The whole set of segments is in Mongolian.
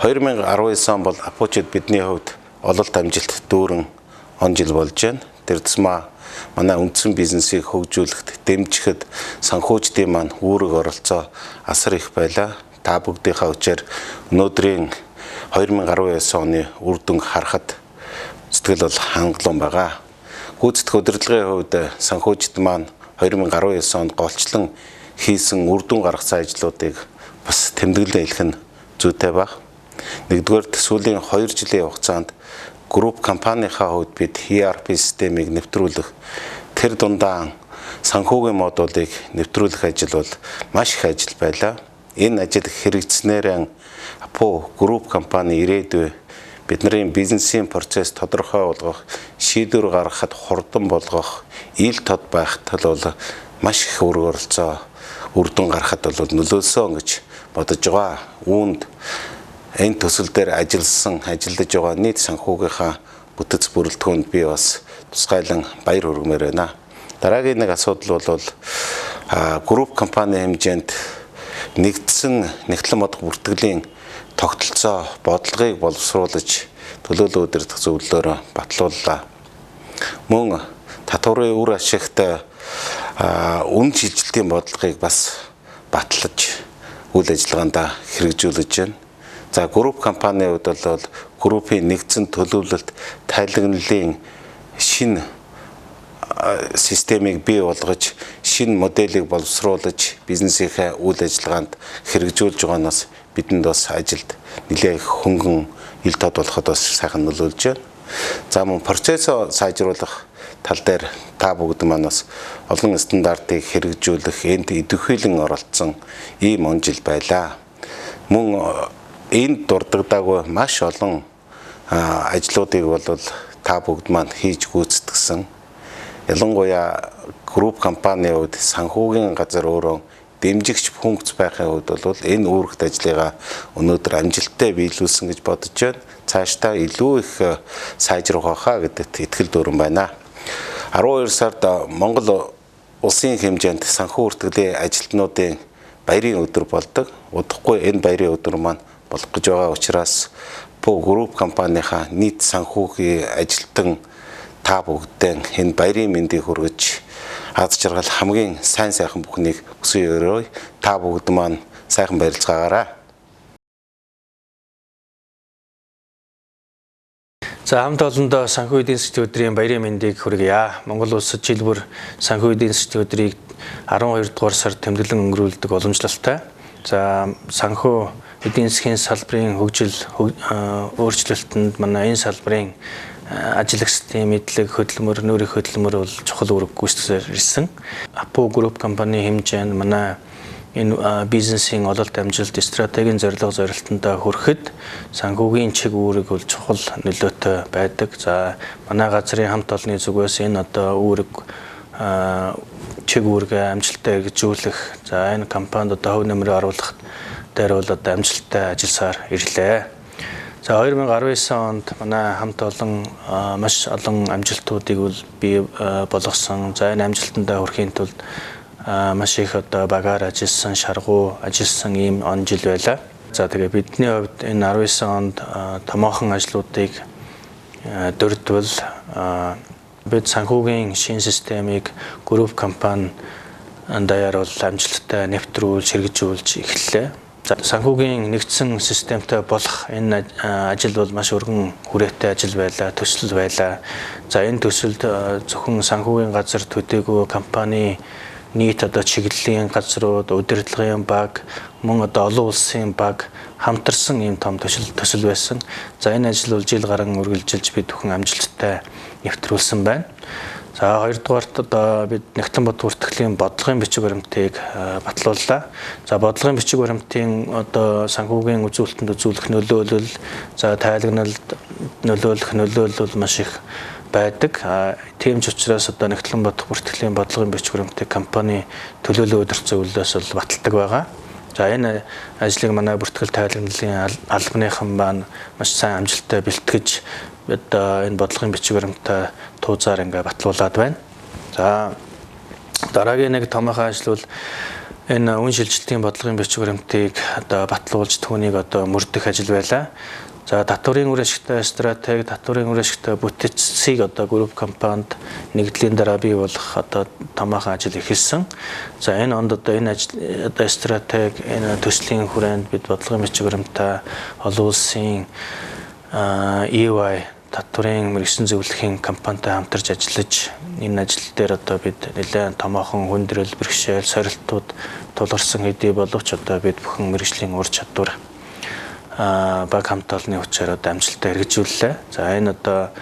2019 он бол Апочид бидний хувьд ололт амжилт дүүрэн он жил болж байна. Тэр тусмаа манай үндсэн бизнесийг хөгжүүлэхэд дэмжихэд санхүүждийн маань үүрэг оролцоо асар их байлаа. Та бүгдийнхээ хүчээр өнөөдрийн 2019 оны үр дүнг харахад сэтгэл бол хангалуун байгаа. Гүйцэтгэх удирдлагын хувьд санхүүжид маань 2019 онд голчлон хийсэн үр дүн гаргасан ажлуудыг бас тэмдэглэн хэлэх нь зүйтэй баг. Нэгдүгээр сүүлийн 2 жилийн хугацаанд групп компанийнхаа хувьд бид ERP системийг нэвтрүүлэх, тэр дундаа санхүүгийн модулыг нэвтрүүлэх ажил бол маш их ажил байлаа. Энэ ажил хэрэгжснээр Апо групп компани ирээдүй бидний бизнесийн процесс тодорхой болгох, шийдвэр гаргахад хурдан болгох, ил тод байхад бол маш их үүрэг оролцоо үр дүн гаргахад бол нөлөөлсөн гэж бодож байгаа. Үүнд энэ төсөл дээр ажиллаж байгаа нийт санхүүгийнхаа бүтэц бүрэлдэхүүнд би бас тусгайлан баяр хүргэмээр байна. Дараагийн нэг асуудал бол групп компани хэмжээнд нэгдсэн нэгтлэн модох бүртгэлийн тогтолцоо бодлогыг боловсруулж төлөөлөл удирдах зөвлөлөөр батлууллаа. Мөн татварын үр ашигт үн шилжилтийн бодлогыг бас батлаж үйл ажиллагаанд хэрэгжүүлж байна. За групп компанийн хувьд бол группийн нэгдсэн төлөвлөлт тайлагналын шинэ системийг бий болгож, шинэ моделийг боловсруулж бизнесийнхээ үйл ажиллагаанд хэрэгжүүлж байгаанаас бидэнд бас ажилд нэлээд хөнгөн ил тод болоход бас сайхан нөлөөлж байна. За мөн процессоо сайжруулах тал дээр та бүгд манаас олон стандартыг хэрэгжүүлэх энд идэвхжүүлэн оролцсон ийм он жил байлаа. Мөн энд дурддаггүй маш олон ажлуудыг бол та бүгд маань хийж гүйцэтгсэн. Ялангуяа групп компанийн хувьд санхүүгийн газар өөрөө дэмжигч функц байхын хувьд бол энэ үүрэгт ажлыгаа өнөөдөр амжилттай биелүүлсэн гэж бодож байна. Цаашдаа илүү их сайжруулах гэдэгт итгэл дүүрэн байна. 12 сард Монгол улсын хэмжээнд санхүү хүртгэлийн ажилтнуудын баярын өдөр болдог. Удахгүй энэ баярын өдөр маань болох гэж байгаа учраас групп компанийнхаа нийт санхүүгийн ажилтан та бүгдээ энэ баярын мэндийг хүргэж аз жаргал хамгийн сайхан бүхнийг хүсье. Та бүгд маань сайхан барилцгаагаарай. За хамт олондоо санхүү эдийн засгийн өдрийн баярын мэндийг хүргье. Монгол улсад жил бүр санхүү эдийн засгийн өдрийг 12 дугаар сард тэмдэглэн өнгөрүүлдэг уламжлалтай. За санхүү эдийн засгийн салбарын хөгжил өөрчлөлтөнд манай энэ салбарын ажиглагчдын мэдлэг хөдөлмөр, нүүрийн хөдөлмөр бол чухал үүрэг гүйцэтгэж ирсэн. Апо групп компани хэмжээнд манай энэ бизнесийн ололт амжилт стратегийн зорилтондоо хүрэхэд санхүүгийн чиг үүрэг бол чухал нөлөөтэй байдаг. За манай газрын хамт олонны зүгээс энэ одоо үүрэг чиг үүргээ амжилттай хэрэгжүүлэх, за энэ компанид одоо хөв нэмрээ оруулах дээр бол одоо амжилттай ажилласаар ирлээ. За 2019 онд манай хамт олон маш олон амжилтуудыг бол бий болгосон. За энэ амжилтандаа хүрэхийн тулд маш их одоо багаар ажилласан, шаргуу ажилласан ийм он жил байлаа. За тэгээ бидний хувьд энэ 19 онд томоохон ажлуудыг дөрвөл бид санхүүгийн шинэ системийг групп компани даяар бол амжилттай нэвтрүүлж хэрэгжүүлж эхэллээ. За санхүүгийн нэгдсэн системтэй болох энэ ажил бол маш өргөн хүрээтэй ажил байлаа, төсөл байлаа. За энэ төсөлд зөвхөн санхүүгийн газар төдийгүй компани нийт одоо чиглэлийн газрууд, удирдлагын баг, мөн одоо олон улсын баг хамтарсан ийм том төсөл байсан. За энэ ажил бол жил гарan үргэлжилж бид бүхэн амжилттай нэвтрүүлсэн байна. За хоёрдугаарт одоо бид нэгтлэн бод бүртгэлийн бодлогын бичиг баримтыг батлууллаа. За бодлогын бичиг баримтын одоо санхүүгийн үзүүлэлтэнд үзүүлэх нөлөөлөл, за тайлагналд нөлөөлөл маш их байдаг. Тийм ч учраас одоо нэгтлэн бод бүртгэлийн бодлогын бичиг баримтыг компани төлөөлөл удирдах зөвлөлөөс бол баталдаг байгаа. За энэ ажлыг манай бүртгэл тайлагналын албаныхан маань маш сайн амжилттай бэлтгэж одоо энэ бодлогын бичиг баримтаа тууцаар ингээ батлуулад байна. За дараагийн нэг томоохон ажил бол энэ үн шилжилтийн бодлогын бичиг баримтыг одоо батлуулж түүнийг одоо мөрдөх ажил байлаа. За татварын үр ашигтай стратеги, татварын үр ашигтай бүтцийг одоо групп компанид нэгдлийн дараа бий болгох одоо томоохон ажил эхэлсэн. За энэ онд одоо энэ ажил одоо стратеги, энэ төслийн хүрээнд бид бодлогын бичиг баримтаа олон улсын EY татварын мэргэжсэн зөвлөхийн компанитай хамтарч ажиллаж энэ ажил дээр одоо бид нэлээд томоохон хүндрэл, бэрхшээл, сорилтууд тулгарсан хэдий боловч одоо бид бүхэн мэргэжлийн ур чадвар баг хамт олонны хүчээр амжилттай хэрэгжүүллээ. За энэ одоо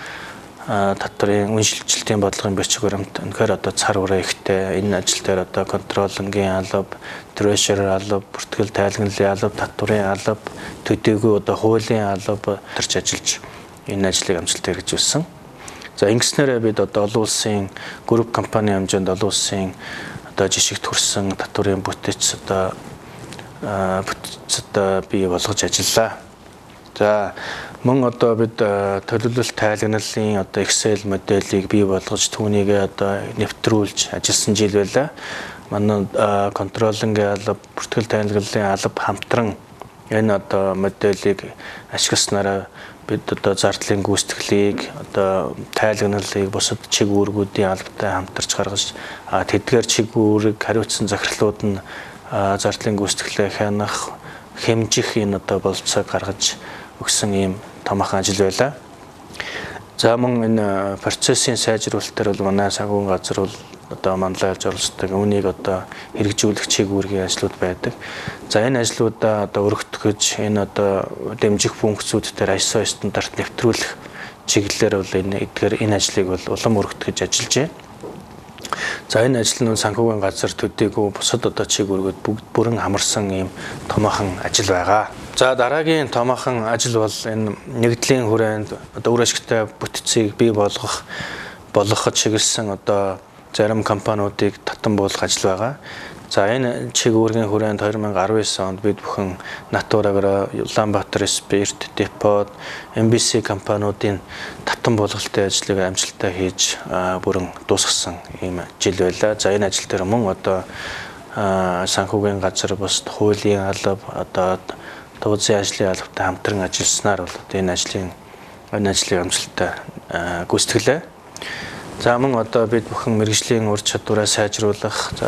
татварын үн шилжилтийн бодлогын бичиг баримт үнэхээр одоо цар хүрээ ихтэй. Энэ ажил дээр одоо контролингийн алба, treasurer алба, бүртгэл тайлгналын алба, татварын алба, төдийгүй одоо хуулийн алба төрж ажиллаж энэ ажлыг амжилттай хэрэгжүүлсэн. За ингэснээрээ бид одоо олон улсын групп компани хэмжээнд олон улсын одоо жишгт хүрсэн татварын бүтэц одоо бий болгож ажиллаа. За мөн одоо бид төлөвлөлт тайлагналын одоо Excel моделийг бий болгож түүнийг одоо нэвтрүүлж ажилласан жил байлаа. Манай контролингийн алба, бүртгэл тайлагналын алба хамтран энэ одоо моделийг ашигласнараа бид одоо зардлын гүйцэтгэлийг одоо тайлагналыг бусад чиг үүргүүдийн албатай хамтарч гаргаж тэдгээр чиг үүрэг хариуцсан захирлууд нь зардлын гүйцэтгэлээ хянах, хэмжих энэ одоо болцоог гаргаж өгсөн ийм томоохон ажил байлаа. За мөн энэ процессын сайжруулалтаар бол манай санхүүгийн газар бол одоо манлайлж оролцдог үүнийг одоо хэрэгжүүлэх чиг үүргийн ажлууд байдаг. За энэ ажлуудаа одоо өргөтгөж энэ одоо дэмжих функцүүд дээр ISO стандарт нэвтрүүлэх чиглэлээр бол энэ ажлыг бол улам өргөтгөж ажиллаж байна. За энэ ажил нь санхүүгийн газар төдийгүй бусад одоо чиг үүргүүд бүгд бүрэн хамарсан ийм томоохон ажил байгаа. За дараагийн томоохон ажил бол энэ нэгдлийн хүрээнд одоо үр ашигтай бүтцийг бий болгоход чиглэсэн одоо зарим компаниудыг татан буулгах ажил байгаа. За энэ чиг үүргийн хүрээнд 2019 онд бид бүхэн Натурагра, Улаанбаатар Спирт, Депот, MBC компаниудын татан буулгалтын ажлыг амжилттай хийж бүрэн дуусгасан ийм жил байлаа. За энэ ажил дээр мөн одоо санхүүгийн газар бус хуулийн алба одоо төвзийн ажлын албатай хамтран ажилласнаар бол энэ ажлыг амжилттай гүйцэтгэлээ. За мөн одоо бид бүхэн мэргэжлийн ур чадвараа сайжруулах,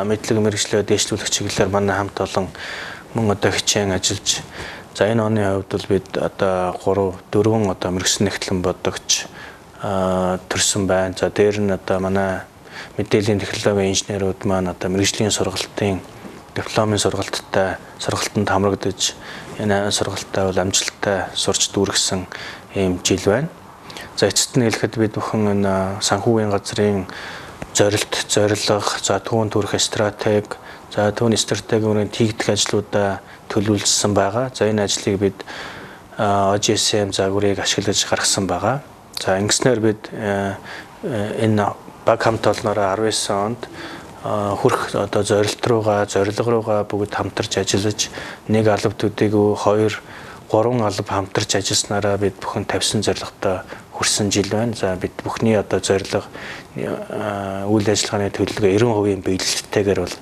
мэдлэг мэргэжлээ дээшлүүлэх чиглэлээр манай хамт олон мөн одоо хичээн ажиллаж. За энэ оны хувьд бол бид одоо 4 одоо мэргэжсэн нэгтлэн бодогч төрсөн байна. За дээр нь одоо манай мэдээллийн технологийн инженерүүд маань одоо мэргэжлийн сургалтын дипломын сургалтанд хамрагдаж энэ сургалтаа бол амжилттай сурч дүүргэсэн ийм жил байна. За эцэст нь хэлэхэд бид бүхэн энэ санхүүгийн газрын зорилт, зорилго, за түүн төрөх стратеги, за түүний стратегийн тийгдэх ажлуудаа төлөвлөсөн байгаа. За энэ ажлыг бид OGSM загварыг ашиглаж гаргасан байгаа. За ингэснээр бид энэ баг хамт олноороо 19 онд хүрх одоо зорилго руугаа бүгд хамтарч ажиллаж нэг алба төдийгүй 2-3 алба хамтарч ажилласнараа бид бүхэн тавьсан зорилготой хүрсэн жил байна. За бид бүхний одоо зорилго үйл ажиллагааны төлөвлөгөө 90% биелэлттэйгээр бол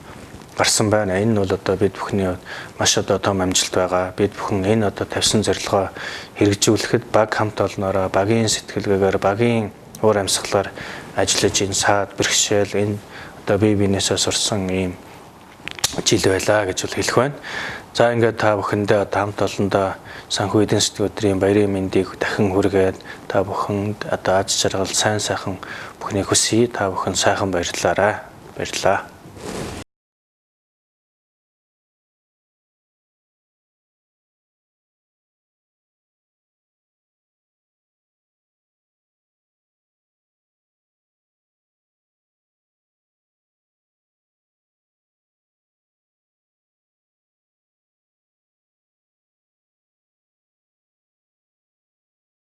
гарсан байна. Энэ нь бол одоо бид бүхний маш одоо том амжилт байгаа. Бид бүхэн энэ одоо тавьсан зорилгоо хэрэгжүүлэхэд баг хамт олноороо багийн сэтгэлгээгээр багийн уур амьсгалаар ажиллаж энэ саад бэрхшээл энэ одоо бие биенээсээ сурсан ийм жил байлаа гэж бол хэлэх байна. За ингээд та бүхэндээ хамт олондоо санхүү эдийн засгийн өдрийн баярын мэндийг дахин хүргээд та бүхэнд одоо аз жаргал сайн сайхан бүхнийг хүсье. Та бүхэн сайхан баярлалаа.